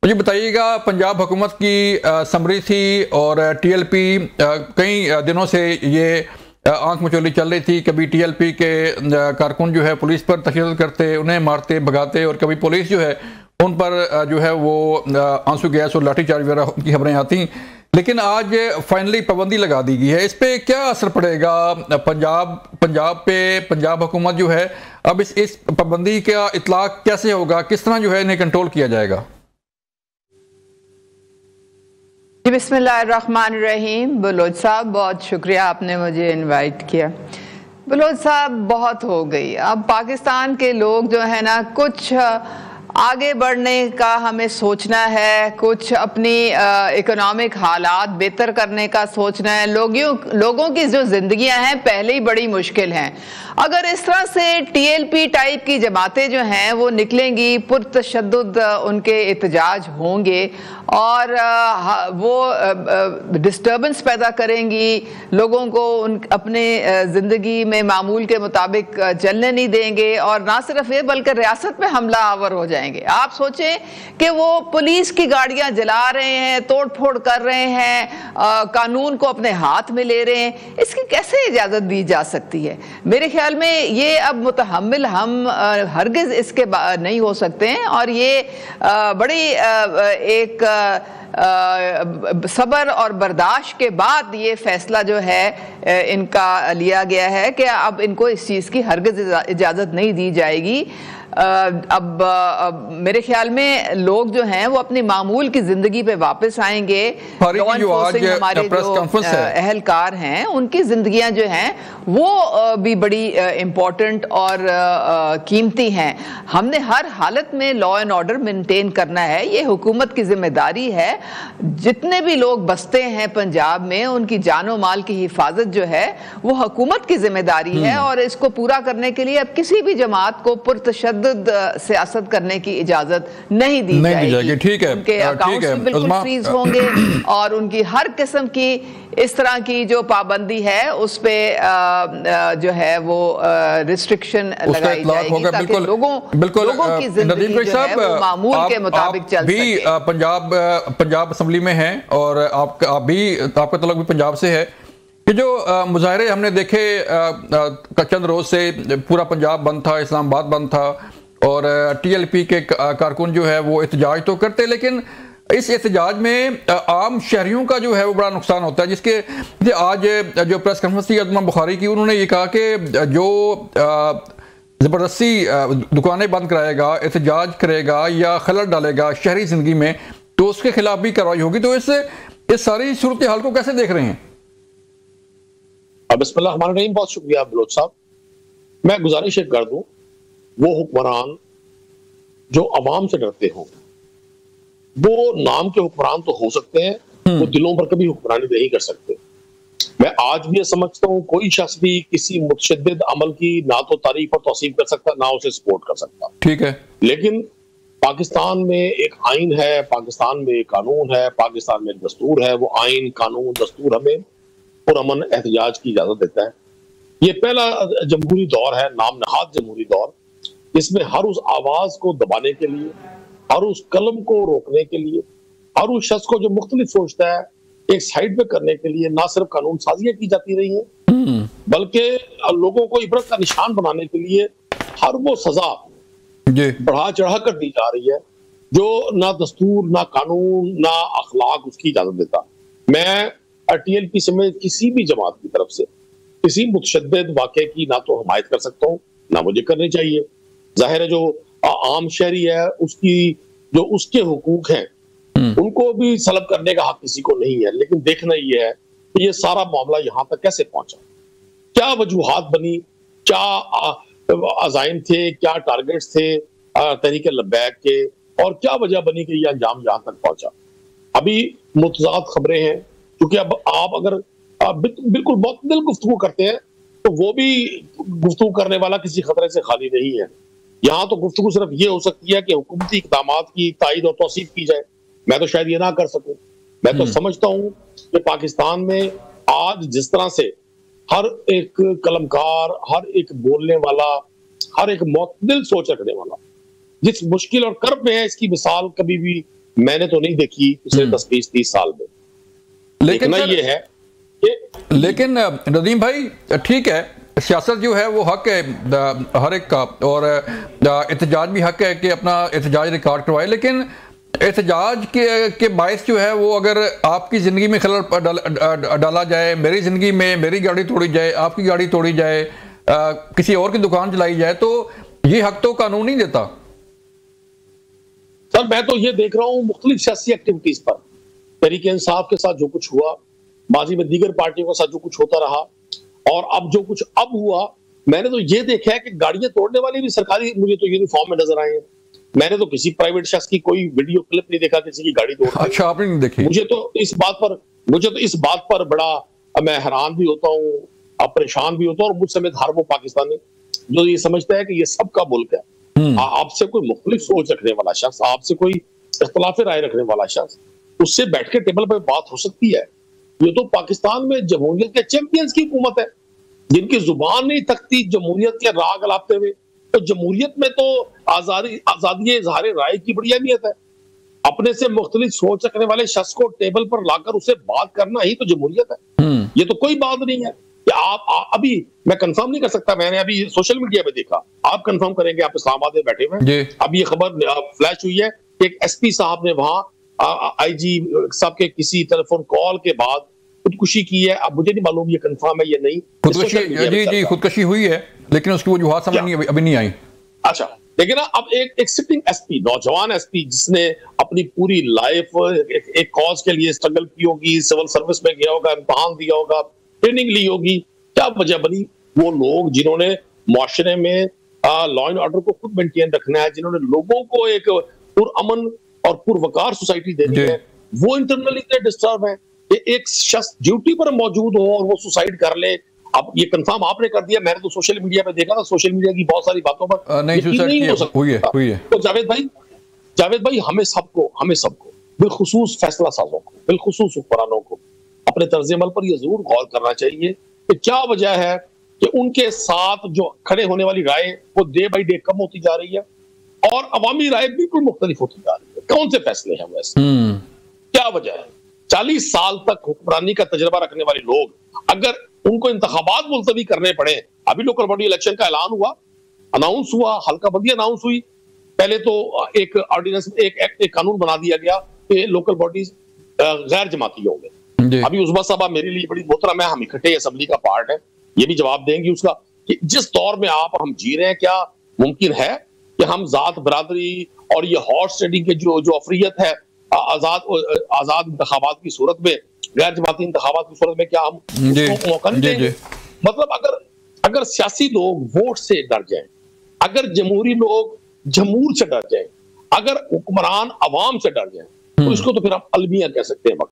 مجھے بتائیے گا، پنجاب حکومت کی سمری تھی اور ٹی ایل پی کئی دنوں سے یہ آنکھ مچولی چل رہی تھی. کبھی ٹی ایل پی کے کارکن جو ہے پولیس پر تشدد کرتے، انہیں مارتے بھگاتے، اور کبھی پولیس جو ہے ان پر جو ہے وہ آنسو گیس اور لاٹھی چارج وغیرہ کی خبریں آتی. لیکن آج فائنلی پابندی لگا دی گئی ہے. اس پہ کیا اثر پڑے گا پنجاب پہ؟ پنجاب حکومت جو ہے اب اس پابندی کا اطلاق کیسے ہوگا؟ کس طرح جو ہے انہیں کنٹرول کیا جائے گا؟ بسم اللہ الرحمن الرحیم. بلوچ صاحب بہت شکریہ، آپ نے مجھے انوائٹ کیا. بلوچ صاحب بہت ہو گئی. اب پاکستان کے لوگ جو ہے نا، کچھ آگے بڑھنے کا ہمیں سوچنا ہے، کچھ اپنی اکنامک حالات بہتر کرنے کا سوچنا ہے. لوگوں کی جو زندگیاں ہیں پہلے ہی بڑی مشکل ہیں. اگر اس طرح سے ٹی ایل پی ٹائپ کی جماعتیں جو ہیں وہ نکلیں گی، پرتشدد ان کے احتجاج ہوں گے اور وہ ڈسٹربنس پیدا کریں گی، لوگوں کو اپنے زندگی میں معمول کے مطابق چلنے نہیں دیں گے، اور نہ صرف یہ بلکہ ریاست پہ حملہ آور ہو جائیں گے. آپ سوچیں کہ وہ پولیس کی گاڑیاں جلا رہے ہیں، توڑ پھوڑ کر رہے ہیں، قانون کو اپنے ہاتھ میں لے رہے ہیں. اس کی کیسے اجازت دی جا سکتی ہے؟ میرے خیال میں یہ اب متحمل ہم ہرگز اس کے نہیں ہو سکتے ہیں، اور یہ بڑی ایک صبر اور برداشت کے بعد یہ فیصلہ جو ہے ان کا لیا گیا ہے کہ اب ان کو اس چیز کی ہرگز اجازت نہیں دی جائے گی. اب میرے خیال میں لوگ جو ہیں وہ اپنی معمول کی زندگی پہ واپس آئیں گے. ہمارے جو اہلکار ہیں ان کی زندگیاں جو ہیں وہ بھی بڑی امپورٹنٹ اور قیمتی ہیں. ہم نے ہر حالت میں لا اینڈ آرڈر مینٹین کرنا ہے، یہ حکومت کی ذمہ داری ہے. جتنے بھی لوگ بستے ہیں پنجاب میں ان کی جان و مال کی حفاظت جو ہے وہ حکومت کی ذمہ داری ہے، اور اس کو پورا کرنے کے لیے اب کسی بھی جماعت کو پرتشدد سیاست کرنے کی اجازت نہیں دی جائے گی. ٹھیک ہے، ان کے اکاؤنٹس بالکل فریز ہوں گے، اور ان کی ہر قسم کی اس طرح کی جو پابندی ہے اس پہ جو ہے وہ ریسٹرکشن لگائی جائے گی تاکہ لوگوں کی زندگی جو ہے وہ معمول کے مطابق چل سکے. پنجاب اسمبلی میں ہیں اور آپ کا تعلق بھی پنجاب سے ہے. کہ جو مظاہرے ہم نے دیکھے چند روز سے، پورا پنجاب بند تھا، اسلام آباد بند تھا، اور ٹی ایل پی کے کارکن جو ہے وہ احتجاج تو کرتے، لیکن اس احتجاج میں عام شہریوں کا جو ہے وہ بڑا نقصان ہوتا ہے. جس کے آج جو پریس کانفرنس تھی عظمہ بخاری کی، انہوں نے یہ کہا کہ جو زبردستی دکانیں بند کرائے گا، احتجاج کرے گا یا خلل ڈالے گا شہری زندگی میں، تو اس کے خلاف بھی کارروائی ہوگی. تو اس ساری صورتحال کو کیسے دیکھ رہے ہیں؟ بسم اللہ الرحمن الرحیم. بہت شکریہ بلوچ صاحب. میں گزارش کر دوں، وہ حکمران جو عوام سے ڈرتے ہوں، وہ نام کے حکمران تو ہو سکتے ہیں، وہ دلوں پر کبھی حکمرانی نہیں کر سکتے. میں آج بھی یہ سمجھتا ہوں کوئی شخص بھی کسی متشدد عمل کی نہ تو تعریف اور توصیف کر سکتا، نہ اسے سپورٹ کر سکتا. ٹھیک ہے، لیکن پاکستان میں ایک آئین ہے، پاکستان میں ایک قانون ہے، پاکستان میں ایک دستور ہے. وہ آئین، قانون، دستور ہمیں پرامن احتجاج کی اجازت دیتا ہے. یہ پہلا جمہوری دور ہے، نام نہاد جمہوری دور. اس میں ہر اس آواز کو دبانے کے لیے، ہر اس قلم کو روکنے کے لیے، ہر اس شخص کو جو مختلف سوچتا ہے ایک سائیڈ پہ کرنے کے لیے نہ صرف قانون سازیاں کی جاتی رہی ہیں، بلکہ لوگوں کو عبرت کا نشان بنانے کے لیے ہر وہ سزا بڑھا چڑھا کر دی جا رہی ہے جو نہ دستور، نہ قانون، نہ اخلاق اس کی اجازت دیتا. میں ٹی ایل پی سمیت کسی بھی جماعت کی طرف سے کسی متشدد واقعے کی نہ تو حمایت کر سکتا ہوں، نہ مجھے کرنی چاہیے. ظاہر ہے جو عام شہری ہے اس کی جو اس کے حقوق ہیں ان کو بھی سلب کرنے کا حق کسی کو نہیں ہے. لیکن دیکھنا یہ ہے کہ یہ سارا معاملہ یہاں تک کیسے پہنچا، کیا وجوہات بنی، کیا عزائم تھے، کیا ٹارگٹس تھے تحریک لبیک کے، اور کیا وجہ بنی کہ یہ انجام یہاں تک پہنچا. ابھی متضاد خبریں ہیں، کیونکہ اب آپ اگر بالکل معتدل گفتگو کرتے ہیں تو وہ بھی گفتگو کرنے والا کسی خطرے سے خالی نہیں ہے. یہاں تو گفتگو صرف یہ ہو سکتی ہے کہ حکومتی اقدامات کی تائید اور توصیف کی جائے. میں تو شاید یہ نہ کر سکوں. میں تو سمجھتا ہوں کہ پاکستان میں آج جس طرح سے ہر ایک قلمکار، ہر ایک بولنے والا، ہر ایک معتدل سوچ رکھنے والا جس مشکل اور کرب میں ہے، اس کی مثال کبھی بھی میں نے تو نہیں دیکھی پچھلے 10-20-30 سال میں. لیکن یہ ہے لیکن ندیم بھائی ٹھیک ہے، سیاست جو ہے وہ حق ہے ہر ایک کا، اور احتجاج بھی حق ہے کہ اپنا احتجاج ریکارڈ کروائے، لیکن احتجاج کے باعث جو ہے وہ اگر آپ کی زندگی میں خلل ڈالا جائے، میری زندگی میں میری گاڑی توڑی جائے، آپ کی گاڑی توڑی جائے، کسی اور کی دکان چلائی جائے، تو یہ حق تو قانون نہیں دیتا. سر میں تو یہ دیکھ رہا ہوں مختلف سیاسی ایکٹیویٹیز پر، تحریک انصاف کے ساتھ جو کچھ ہوا، ماضی میں دیگر پارٹیوں کے ساتھ جو کچھ ہوتا رہا، اور اب جو کچھ اب ہوا، میں نے تو یہ دیکھا ہے کہ گاڑیاں توڑنے والے بھی سرکاری مجھے تو یونیفارم میں نظر آئے ہیں. میں نے تو کسی پرائیویٹ شخص کی کوئی ویڈیو کلپ نہیں دیکھا کسی کی گاڑی توڑتے. اچھا آپ نے نہیں دیکھی؟ مجھے تو اس بات پر بڑا میں حیران بھی ہوتا ہوں، پریشان بھی ہوتا ہوں، اور مجھ سمیت ہر وہ پاکستانی جو یہ سمجھتا ہے کہ یہ سب کا ملک ہے. آپ سے کوئی مختلف سوچ رکھنے والا شخص، آپ سے کوئی اختلاف رائے رکھنے والا شخص، اس سے بیٹھ کے ٹیبل پہ بات ہو سکتی ہے. یہ تو پاکستان میں جمہوریت کے چیمپئنز کی حکومت ہے، جن کی زبان نہیں تھکتی جمہوریت کے راگ الاپتے ہوئے. تو جمہوریت میں تو آزادی اظہار رائے کی بڑی اہمیت ہے. اپنے سے مختلف سوچ رکھنے والے شخص کو ٹیبل پر لا کر اسے بات کرنا ہی تو جمہوریت ہے. یہ تو کوئی بات نہیں ہے کہ آپ ابھی میں کنفرم نہیں کر سکتا، میں نے ابھی سوشل میڈیا پہ دیکھا، آپ کنفرم کریں گے، آپ اسلام آباد میں بیٹھے ہوئے، اب یہ خبر فلیش ہوئی ہے کہ ایک ایس پی صاحب نے وہاں آئی جی صاحب کے کسی ٹیلی فون کال کے بعد خودکشی کی ہے. اب مجھے نہیں معلوم یہ کنفرم ہے یا نہیں. جی خودکشی ہوئی ہے، لیکن اس کی وجوہات سمجھ ابھی نہیں آئی. اچھا لیکن اب ایک سٹنگ ایس پی، نوجوان ایس پی، جس نے اپنی پوری لائف ایک کاز کے لیے اسٹرگل کی ہوگی، سول سروس میں گیا ہوگا، امتحان دیا ہوگا، ٹریننگ لی ہوگی، کیا وجہ بنی وہ لوگ جنہوں نے معاشرے میں لا اینڈ آرڈر کو خود مینٹین رکھنا ہے، جنہوں نے لوگوں کو ایک پرامن اور پروقار سوسائٹی دینی ہے، وہ انٹرنلی اتنے ڈسٹرب ہیں کہ ایک شخص ڈیوٹی پر موجود ہو اور وہ سوسائڈ کر لے. اب یہ کنفرم آپ نے کر دیا، میں نے تو سوشل میڈیا پہ دیکھا تھا، سوشل میڈیا کی بہت ساری باتوں پر نہیں ہو سکتا. تو جاوید بھائی ہمیں سب کو بالخصوص فیصلہ سازوں کو، بالخصوص حکمرانوں کو اپنے طرز عمل پر یہ ضرور غور کرنا چاہیے کہ کیا وجہ ہے کہ ان کے ساتھ جو کھڑے ہونے والی رائے وہ ڈے بائی ڈے کم ہوتی جا رہی ہے اور عوامی رائے بالکل مختلف ہوتی جا رہی ہے. کون سے فیصلے ہیں ویسے؟ کیا وجہ ہے؟ 40 سال تک حکمرانی کا تجربہ رکھنے والے لوگ اگر ان کو انتخابات ملتوی کرنے پڑے، ابھی لوکل باڈی الیکشن کا اعلان ہوا، اناؤنس ہوا، حلقہ بندی اناؤنس ہوئی، پہلے تو ایک آرڈیننس ایک قانون بنا دیا گیا کہ لوکل باڈیز غیر جماعتی ہوں گے. ابھی عظما صاحبہ میرے لیے بڑی محترم ہے، ہم اکٹھے اسمبلی کا پارٹ ہے، یہ بھی جواب دیں گی اس کا کہ جس دور میں ہم جی رہے ہیں، کیا ممکن ہے کہ ہم ذات برادری اور یہ ہارس ٹریڈنگ کے جو افریت ہے آزاد انتخابات کی صورت میں، غیر جماعتی انتخابات کی صورت میں، کیا ہم اس کو موقع نہیں دیں گے؟ مطلب اگر سیاسی لوگ ووٹ سے ڈر جائیں، اگر جمہوری لوگ جمہور سے ڈر جائیں، اگر حکمران عوام سے ڈر جائیں، تو اس کو تو پھر ہم المیہ کہہ سکتے ہیں.